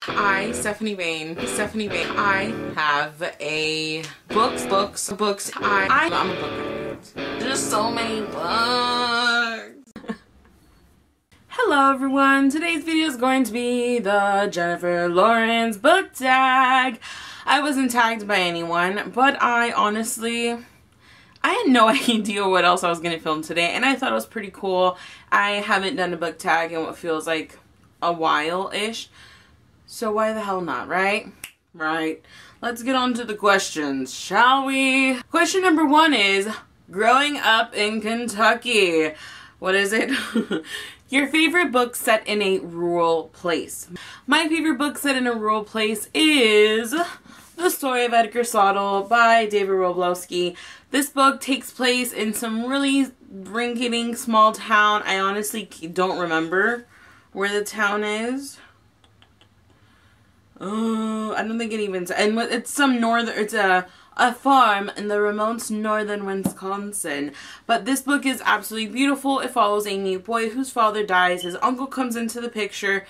Stephanie Bain, I have a books. I'm a book nerd. There's so many books. Hello everyone, today's video is going to be the Jennifer Lawrence book tag. I wasn't tagged by anyone, but I had no idea what else I was going to film today, and I thought it was pretty cool. I haven't done a book tag in what feels like a while-ish, so why the hell not, right? Right. Let's get on to the questions, shall we? Question number 1 is, growing up in Kentucky. What is it? Your favorite book set in a rural place. My favorite book set in a rural place is The Story of Edgar Sodal by David Roblowski. This book takes place in some really rinky-dink small town. I honestly don't remember where the town is. Oh, I don't think it even, and it's some northern, it's a farm in the remote northern Wisconsin. But this book is absolutely beautiful. It follows a new boy whose father dies. His uncle comes into the picture,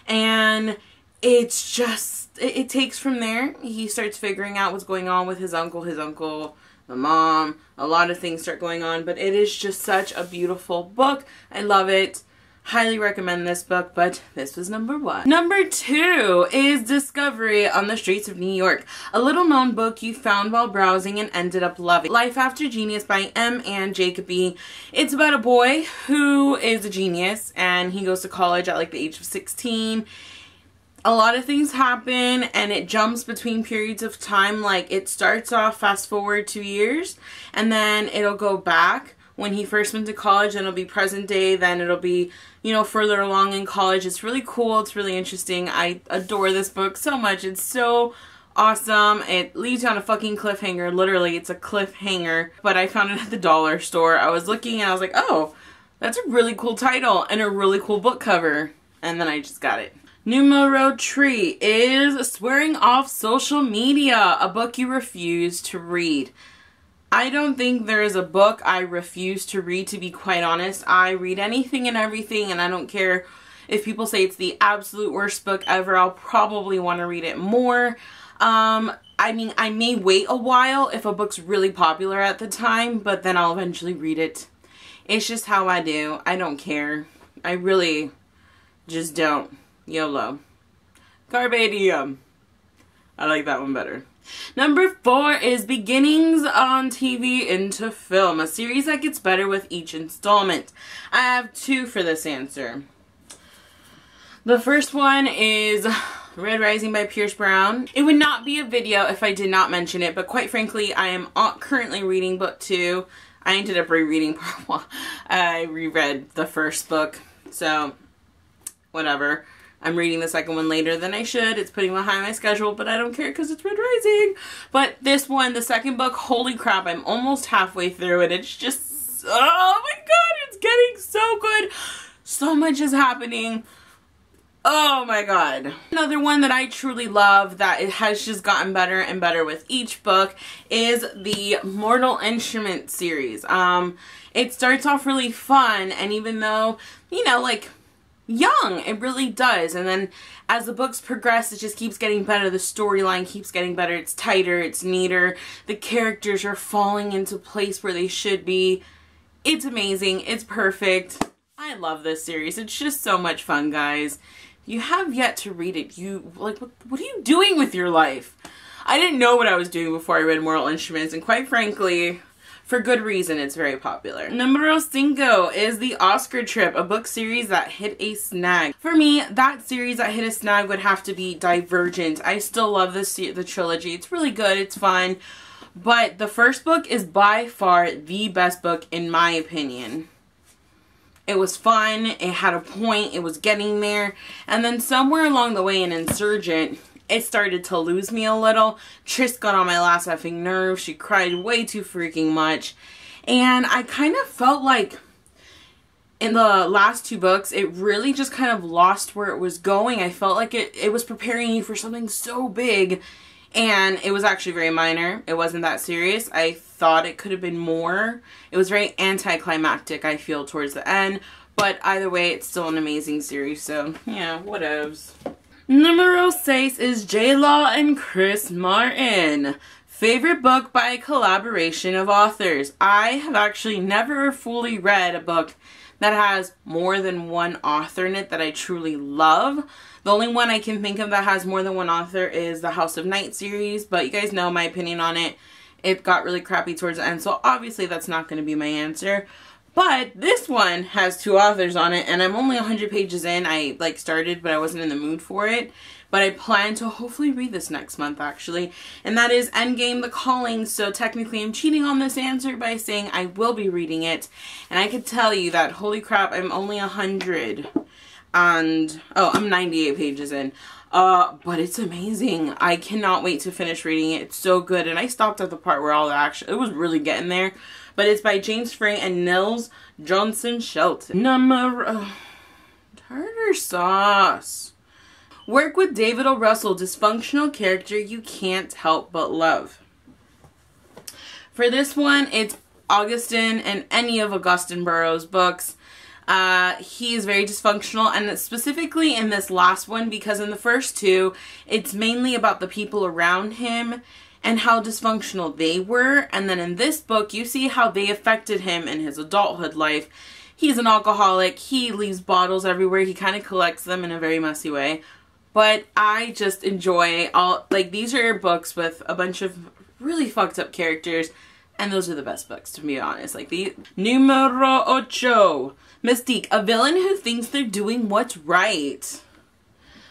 and it's just, it takes from there. He starts figuring out what's going on with his uncle, the mom, a lot of things start going on, but it is just such a beautiful book. I love it. Highly recommend this book, but this was number 1. Number 2 is Discovery on the Streets of New York, a little known book you found while browsing and ended up loving. Life After Genius by M. Ann Jacoby. It's about a boy who is a genius, and he goes to college at like the age of 16. A lot of things happen, and it jumps between periods of time. Like, it starts off fast forward 2 years, and then it'll go back when he first went to college, and it'll be present day, then it'll be, you know, further along in college. It's really cool. It's really interesting. I adore this book so much. It's so awesome. It leaves you on a fucking cliffhanger. Literally, it's a cliffhanger. But I found it at the dollar store. I was looking and I was like, oh, that's a really cool title and a really cool book cover. And then I just got it. Numero 3 is Swearing Off Social Media, a book you refuse to read. I don't think there is a book I refuse to read, to be quite honest. I read anything and everything, and I don't care if people say it's the absolute worst book ever. I'll probably want to read it more. I mean, I may wait a while if a book's really popular at the time, but then I'll eventually read it. It's just how I do. I don't care. I really just don't. YOLO. Carpe diem. I like that one better. Number 4 is Beginnings on TV into Film, a series that gets better with each installment. I have 2 for this answer. The first one is Red Rising by Pierce Brown. It would not be a video if I did not mention it, but quite frankly, I am currently reading book 2. I ended up rereading part 1. I reread the first book, so whatever. I'm reading the second one later than I should. It's putting behind my schedule, but I don't care because it's Red Rising. But this one, the second book, holy crap, I'm almost halfway through and it's just, oh my god, it's getting so good. So much is happening. Oh my god. Another one that I truly love that it has just gotten better and better with each book is the Mortal Instruments series. It starts off really fun, and even though, you know, like, young, it really does, and then as the books progress, it just keeps getting better. The storyline keeps getting better. It's tighter, it's neater, the characters are falling into place where they should be. It's amazing. It's perfect. I love this series. It's just so much fun, guys. If you have yet to read it, you like, what are you doing with your life? I didn't know what I was doing before I read Mortal Instruments, and quite frankly, for good reason, it's very popular. Numero 5 is The Oscar Trip, a book series that hit a snag. For me, that series that hit a snag would have to be Divergent. I still love the trilogy. It's really good. It's fun. But the first book is by far the best book in my opinion. It was fun. It had a point. It was getting there. And then somewhere along the way in Insurgent, it started to lose me a little. Tris got on my last effing nerve. She cried way too freaking much. And I kind of felt like in the last 2 books, it really just kind of lost where it was going. I felt like it was preparing you for something so big. And it was actually very minor. It wasn't that serious. I thought it could have been more. It was very anticlimactic, I feel, towards the end. But either way, it's still an amazing series. So, yeah, whatevs. Numero 6 is J Law and Chris Martin. Favorite book by collaboration of authors. I have actually never fully read a book that has more than one author in it that I truly love. The only one I can think of that has more than one author is the House of Night series, but you guys know my opinion on it. It got really crappy towards the end, so obviously that's not going to be my answer. But this one has 2 authors on it, and I'm only 100 pages in. I started, but I wasn't in the mood for it. But I plan to hopefully read this next month, actually. And that is Endgame: The Calling. So technically I'm cheating on this answer by saying I will be reading it. And I could tell you that, holy crap, I'm only 100. And, oh, I'm 98 pages in. But it's amazing. I cannot wait to finish reading it. It's so good. And I stopped at the part where all the action, it was really getting there. But it's by James Frey and Nils Johnson Shelton. Tartar sauce. Work with David O. Russell, dysfunctional character you can't help but love. For this one, it's Augustin and any of Augustin Burroughs' books. He is very dysfunctional, and specifically in this last one, because in the first 2, it's mainly about the people around him and how dysfunctional they were. And then in this book, you see how they affected him in his adulthood life. He's an alcoholic. He leaves bottles everywhere. He kind of collects them in a very messy way. But I just enjoy these are books with a bunch of really fucked up characters, and those are the best books, to be honest. Numero 8, Mystique, a villain who thinks they're doing what's right.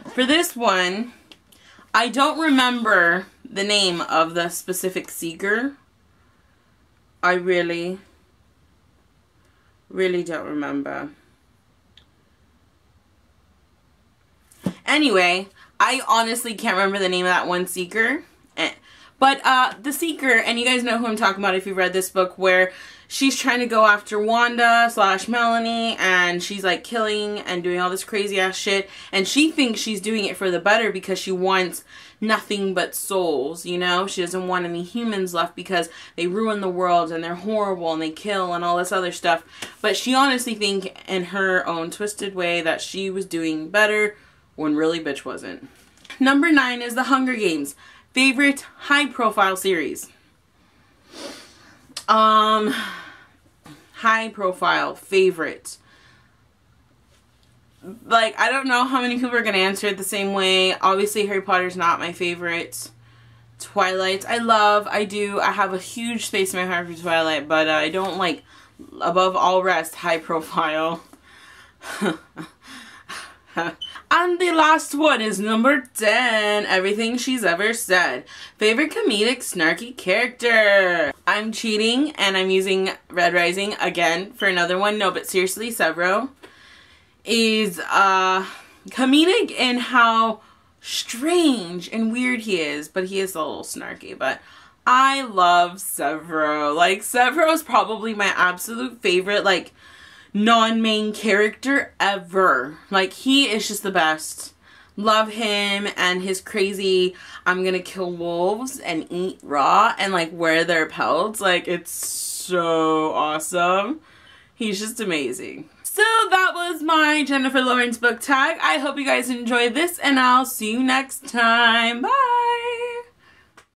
For this one, I don't remember the name of the specific seeker. I really don't remember. Anyway, I honestly can't remember the name of that one seeker. But the seeker, and you guys know who I'm talking about if you've read this book, where she's trying to go after Wanda / Melanie, and she's like killing and doing all this crazy ass shit, and she thinks she's doing it for the better because she wants nothing but souls, you know? She doesn't want any humans left because they ruin the world and they're horrible and they kill and all this other stuff. But she honestly thinks in her own twisted way that she was doing better when really bitch wasn't. Number 9 is The Hunger Games. Favorite high profile series. High profile favorite. I don't know how many people are going to answer it the same way. Obviously, Harry Potter's not my favorite. Twilight, I love. I have a huge space in my heart for Twilight, but I don't like, above all rest, high profile. And the last one is number 10, Everything She's Ever Said. Favorite comedic snarky character. I'm cheating and I'm using Red Rising again for another one. No, but seriously, Severo is comedic in how strange and weird he is, but he is a little snarky. But I love Severo. Severo is probably my absolute favorite, non-main character ever. He is just the best. Love him and his crazy, I'm gonna kill wolves and eat raw and wear their pelts. It's so awesome. He's just amazing. So that was my Jennifer Lawrence book tag. I hope you guys enjoyed this, and I'll see you next time. Bye!